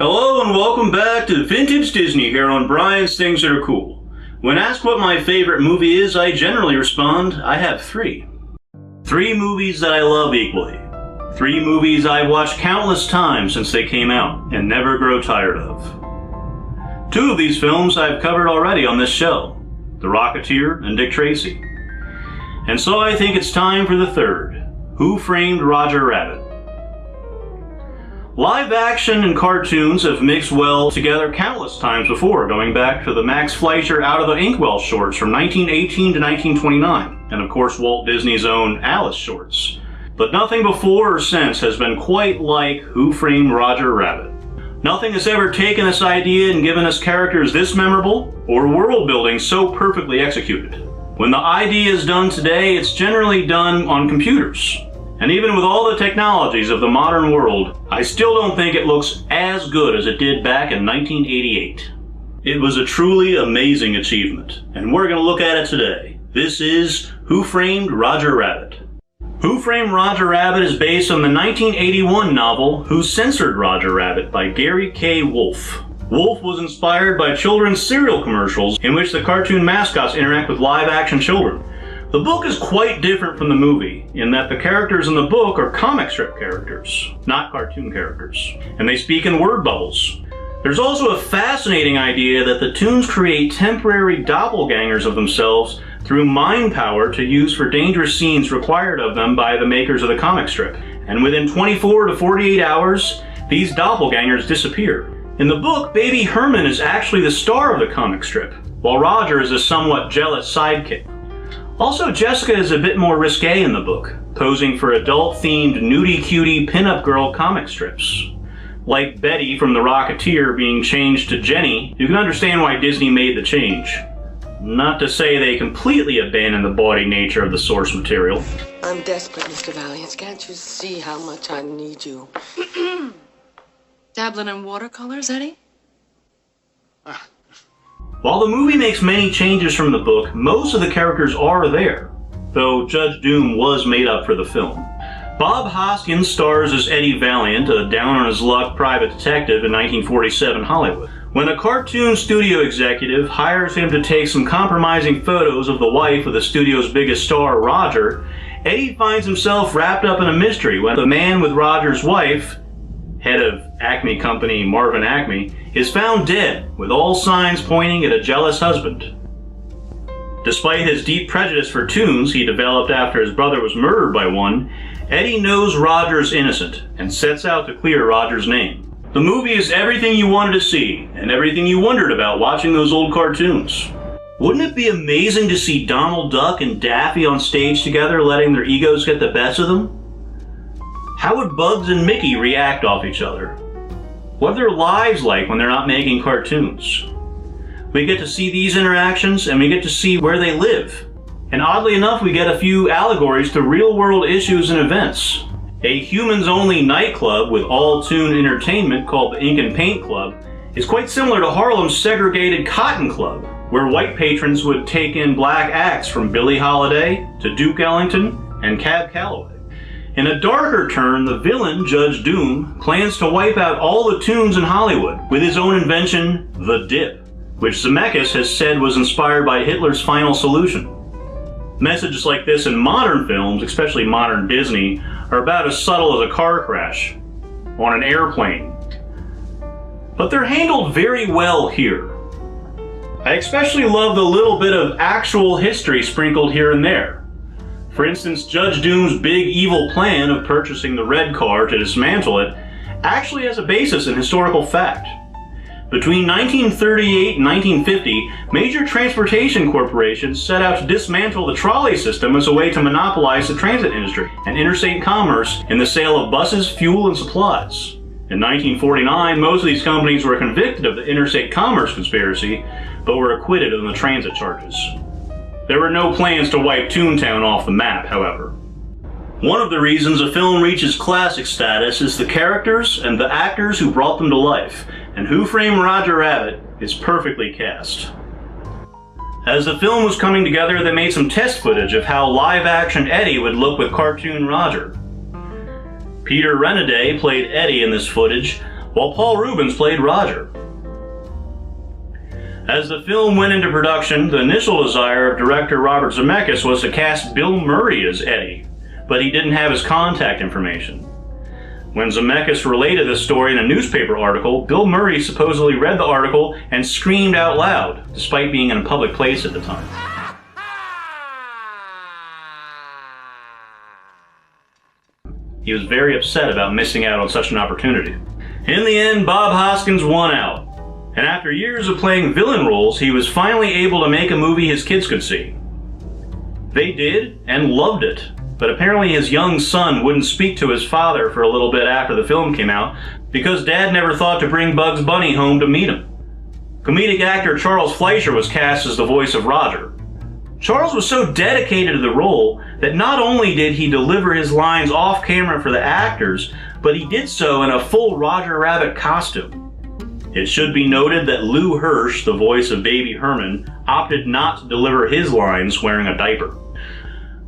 Hello and welcome back to Vintage Disney here on Brian's Things That Are Cool. When asked what my favorite movie is, I generally respond, I have three. Three movies that I love equally. Three movies I've watched countless times since they came out and never grow tired of. Two of these films I've covered already on this show, The Rocketeer and Dick Tracy. And so I think it's time for the third, Who Framed Roger Rabbit? Live action and cartoons have mixed well together countless times before, going back to the Max Fleischer Out of the Inkwell shorts from 1918 to 1929, and of course Walt Disney's own Alice shorts. But nothing before or since has been quite like Who Framed Roger Rabbit. Nothing has ever taken this idea and given us characters this memorable, or world building so perfectly executed. When the idea is done today, it's generally done on computers. And even with all the technologies of the modern world, I still don't think it looks as good as it did back in 1988. It was a truly amazing achievement, and we're going to look at it today. This is Who Framed Roger Rabbit? Who Framed Roger Rabbit is based on the 1981 novel Who Censored Roger Rabbit by Gary K. Wolfe. Wolfe was inspired by children's cereal commercials in which the cartoon mascots interact with live-action children. The book is quite different from the movie, in that the characters in the book are comic strip characters, not cartoon characters, and they speak in word bubbles. There's also a fascinating idea that the toons create temporary doppelgangers of themselves through mind power to use for dangerous scenes required of them by the makers of the comic strip. And within 24 to 48 hours, these doppelgangers disappear. In the book, Baby Herman is actually the star of the comic strip, while Roger is a somewhat jealous sidekick. Also, Jessica is a bit more risque in the book, posing for adult-themed nudie-cutie pin-up girl comic strips. Like Betty from The Rocketeer being changed to Jenny, you can understand why Disney made the change. Not to say they completely abandoned the bawdy nature of the source material. I'm desperate, Mr. Valiant. Can't you see how much I need you? Dabbling in watercolors, Eddie? While the movie makes many changes from the book, most of the characters are there, though Judge Doom was made up for the film. Bob Hoskins stars as Eddie Valiant, a down-on-his-luck private detective in 1947 Hollywood. When a cartoon studio executive hires him to take some compromising photos of the wife of the studio's biggest star, Roger, Eddie finds himself wrapped up in a mystery when the man with Roger's wife, head of Acme Company Marvin Acme, is found dead, with all signs pointing at a jealous husband. Despite his deep prejudice for toons he developed after his brother was murdered by one, Eddie knows Roger is innocent and sets out to clear Roger's name. The movie is everything you wanted to see, and everything you wondered about watching those old cartoons. Wouldn't it be amazing to see Donald Duck and Daffy on stage together, letting their egos get the best of them? How would Bugs and Mickey react off each other? What are their lives like when they're not making cartoons? We get to see these interactions, and we get to see where they live. And oddly enough, we get a few allegories to real-world issues and events. A humans-only nightclub with all-toon entertainment called the Ink and Paint Club is quite similar to Harlem's segregated Cotton Club, where white patrons would take in black acts from Billie Holiday to Duke Ellington and Cab Calloway. In a darker turn, the villain, Judge Doom, plans to wipe out all the toons in Hollywood with his own invention, the dip, which Zemeckis has said was inspired by Hitler's final solution. Messages like this in modern films, especially modern Disney, are about as subtle as a car crash on an airplane. But they're handled very well here. I especially love the little bit of actual history sprinkled here and there. For instance, Judge Doom's big evil plan of purchasing the red car to dismantle it actually has a basis in historical fact. Between 1938 and 1950, major transportation corporations set out to dismantle the trolley system as a way to monopolize the transit industry and interstate commerce in the sale of buses, fuel, and supplies. In 1949, most of these companies were convicted of the interstate commerce conspiracy, but were acquitted on the transit charges. There were no plans to wipe Toontown off the map, however. One of the reasons a film reaches classic status is the characters and the actors who brought them to life, and Who Framed Roger Rabbit is perfectly cast. As the film was coming together, they made some test footage of how live-action Eddie would look with cartoon Roger. Peter Renaday played Eddie in this footage, while Paul Reubens played Roger. As the film went into production, the initial desire of director Robert Zemeckis was to cast Bill Murray as Eddie, but he didn't have his contact information. When Zemeckis related this story in a newspaper article, Bill Murray supposedly read the article and screamed out loud, despite being in a public place at the time. He was very upset about missing out on such an opportunity. In the end, Bob Hoskins won out, and after years of playing villain roles, he was finally able to make a movie his kids could see. They did, and loved it. But apparently his young son wouldn't speak to his father for a little bit after the film came out because Dad never thought to bring Bugs Bunny home to meet him. Comedic actor Charles Fleischer was cast as the voice of Roger. Charles was so dedicated to the role that not only did he deliver his lines off camera for the actors, but he did so in a full Roger Rabbit costume. It should be noted that Lou Hirsch, the voice of Baby Herman, opted not to deliver his lines wearing a diaper.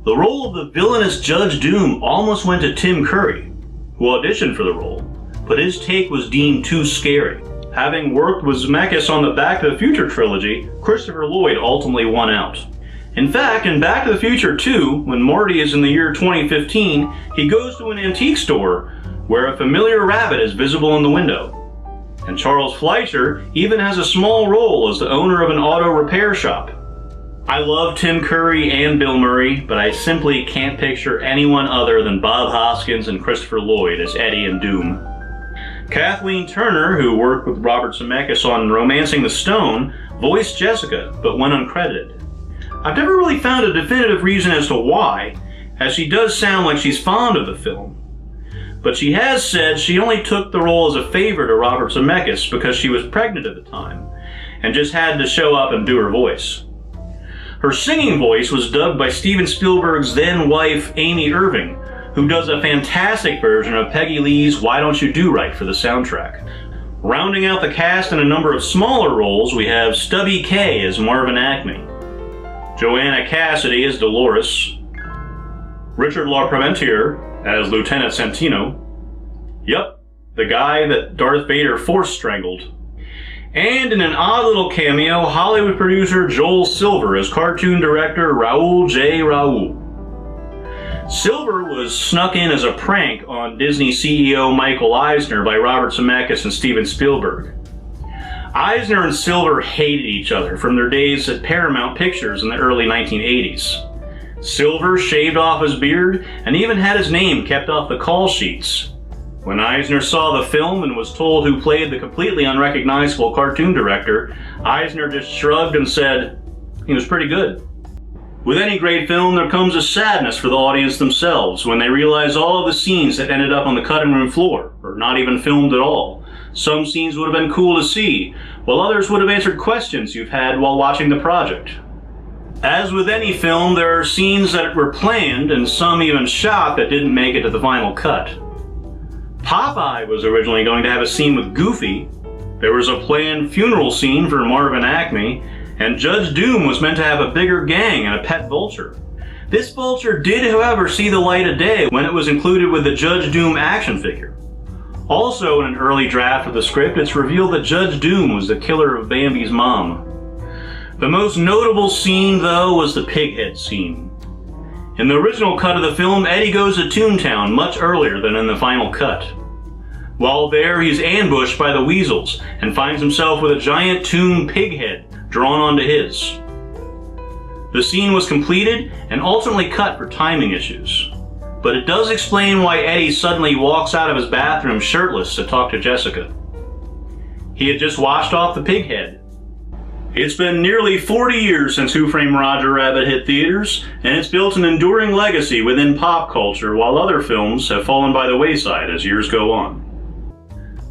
The role of the villainous Judge Doom almost went to Tim Curry, who auditioned for the role, but his take was deemed too scary. Having worked with Zemeckis on the Back to the Future trilogy, Christopher Lloyd ultimately won out. In fact, in Back to the Future 2, when Marty is in the year 2015, he goes to an antique store where a familiar rabbit is visible in the window. And Charles Fleischer even has a small role as the owner of an auto repair shop. I love Tim Curry and Bill Murray, but I simply can't picture anyone other than Bob Hoskins and Christopher Lloyd as Eddie and Doom. Kathleen Turner, who worked with Robert Zemeckis on Romancing the Stone, voiced Jessica, but went uncredited. I've never really found a definitive reason as to why, as she does sound like she's fond of the film. But she has said she only took the role as a favor to Robert Zemeckis because she was pregnant at the time, and just had to show up and do her voice. Her singing voice was dubbed by Steven Spielberg's then-wife, Amy Irving, who does a fantastic version of Peggy Lee's Why Don't You Do Right for the soundtrack. Rounding out the cast in a number of smaller roles, we have Stubby Kaye as Marvin Acme, Joanna Cassidy as Dolores, Richard LaParmentier as Lieutenant Santino, yep, the guy that Darth Vader force strangled, and in an odd little cameo, Hollywood producer Joel Silver as cartoon director Raoul J. Raoul. Silver was snuck in as a prank on Disney CEO Michael Eisner by Robert Zemeckis and Steven Spielberg. Eisner and Silver hated each other from their days at Paramount Pictures in the early 1980s. Silver shaved off his beard and even had his name kept off the call sheets. When Eisner saw the film and was told who played the completely unrecognizable cartoon director, Eisner just shrugged and said, he was pretty good. With any great film, there comes a sadness for the audience themselves when they realize all of the scenes that ended up on the cutting room floor, or not even filmed at all. Some scenes would have been cool to see, while others would have answered questions you've had while watching the project. As with any film, there are scenes that were planned and some even shot that didn't make it to the final cut. Popeye was originally going to have a scene with Goofy, there was a planned funeral scene for Marvin Acme, and Judge Doom was meant to have a bigger gang and a pet vulture. This vulture did, however, see the light of day when it was included with the Judge Doom action figure. Also, in an early draft of the script, it's revealed that Judge Doom was the killer of Bambi's mom. The most notable scene, though, was the pighead scene. In the original cut of the film, Eddie goes to Toontown much earlier than in the final cut. While there, he's ambushed by the weasels and finds himself with a giant toon pig head drawn onto his. The scene was completed and ultimately cut for timing issues, but it does explain why Eddie suddenly walks out of his bathroom shirtless to talk to Jessica. He had just washed off the pig head. It's been nearly 40 years since Who Framed Roger Rabbit hit theaters, and it's built an enduring legacy within pop culture while other films have fallen by the wayside as years go on.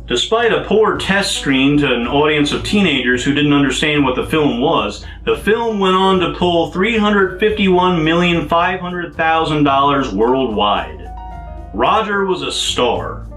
Despite a poor test screen to an audience of teenagers who didn't understand what the film was, the film went on to pull $351,500,000 worldwide. Roger was a star.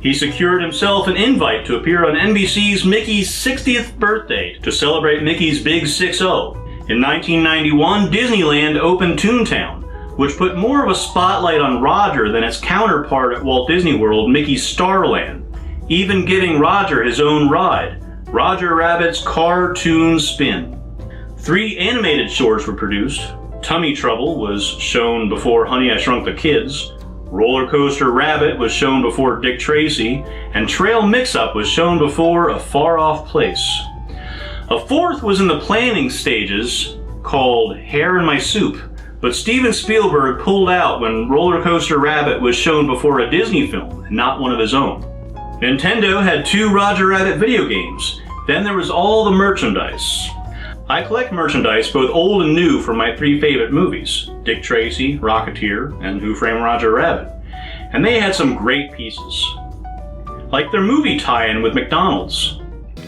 He secured himself an invite to appear on NBC's Mickey's 60th birthday to celebrate Mickey's Big 6-0. In 1991, Disneyland opened Toontown, which put more of a spotlight on Roger than its counterpart at Walt Disney World, Mickey's Starland. even giving Roger his own ride, Roger Rabbit's Cartoon Spin. 3 animated shorts were produced. Tummy Trouble was shown before Honey, I Shrunk the Kids, Roller Coaster Rabbit was shown before Dick Tracy, and Trail Mix-Up was shown before A Far Off Place. A 4th was in the planning stages, called Hair in My Soup, but Steven Spielberg pulled out when Roller Coaster Rabbit was shown before a Disney film, and not one of his own. Nintendo had 2 Roger Rabbit video games. Then there was all the merchandise. I collect merchandise, both old and new, from my 3 favorite movies, Dick Tracy, Rocketeer, and Who Framed Roger Rabbit. And they had some great pieces. Like their movie tie-in with McDonald's.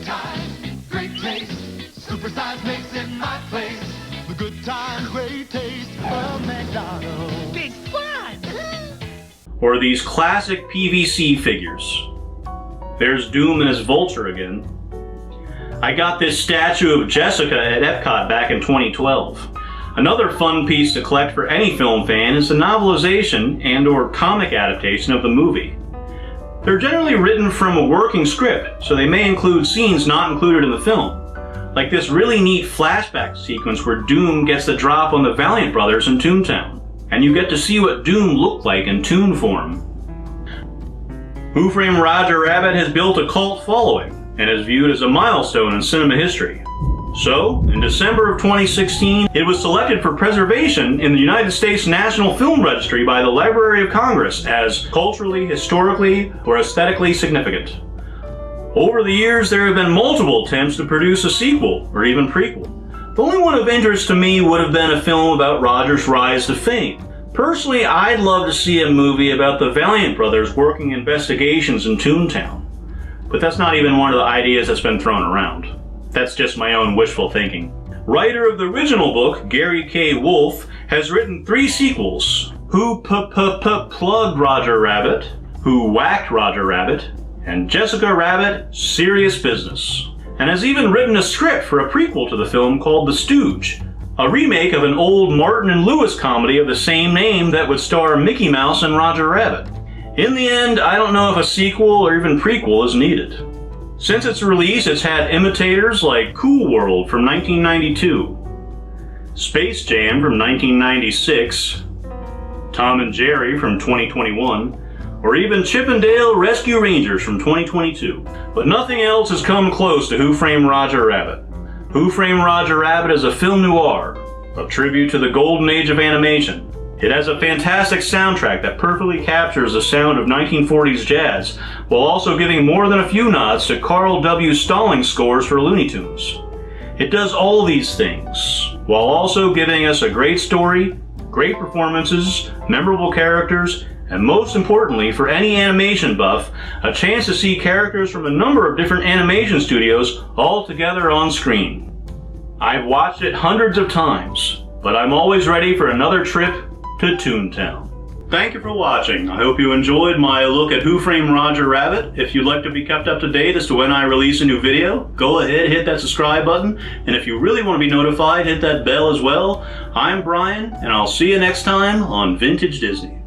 Time, great taste, supersize makes in my place. The good time, great taste of McDonald's. Big fun! Or these classic PVC figures. There's Doom and his vulture again. I got this statue of Jessica at Epcot back in 2012. Another fun piece to collect for any film fan is the novelization and/or comic adaptation of the movie. They're generally written from a working script, so they may include scenes not included in the film. Like this really neat flashback sequence where Doom gets the drop on the Valiant brothers in Toontown, and you get to see what Doom looked like in Toon form. Who Framed Roger Rabbit has built a cult following, and is viewed as a milestone in cinema history. So, in December of 2016, it was selected for preservation in the United States National Film Registry by the Library of Congress as culturally, historically, or aesthetically significant. Over the years, there have been multiple attempts to produce a sequel, or even prequel. The only one of interest to me would have been a film about Roger's rise to fame. Personally, I'd love to see a movie about the Valiant brothers working investigations in Toontown. But that's not even one of the ideas that's been thrown around. That's just my own wishful thinking. Writer of the original book, Gary K. Wolfe, has written 3 sequels. Who Plugged Roger Rabbit, Who Whacked Roger Rabbit, and Jessica Rabbit, Serious Business. And has even written a script for a prequel to the film called The Stooge, a remake of an old Martin and Lewis comedy of the same name that would star Mickey Mouse and Roger Rabbit. In the end, I don't know if a sequel or even prequel is needed. Since its release, it's had imitators like Cool World from 1992, Space Jam from 1996, Tom and Jerry from 2021, or even Chip and Dale Rescue Rangers from 2022. But nothing else has come close to Who Framed Roger Rabbit. Who Framed Roger Rabbit is a film noir, a tribute to the golden age of animation. It has a fantastic soundtrack that perfectly captures the sound of 1940s jazz, while also giving more than a few nods to Carl W. Stallings scores for Looney Tunes. It does all these things, while also giving us a great story, great performances, memorable characters, and most importantly, for any animation buff, a chance to see characters from a number of different animation studios all together on screen. I've watched it hundreds of times, but I'm always ready for another trip to Toontown. Thank you for watching. I hope you enjoyed my look at Who Framed Roger Rabbit. If you'd like to be kept up to date as to when I release a new video, go ahead, hit that subscribe button. And if you really want to be notified, hit that bell as well. I'm Brian, and I'll see you next time on Vintage Disney.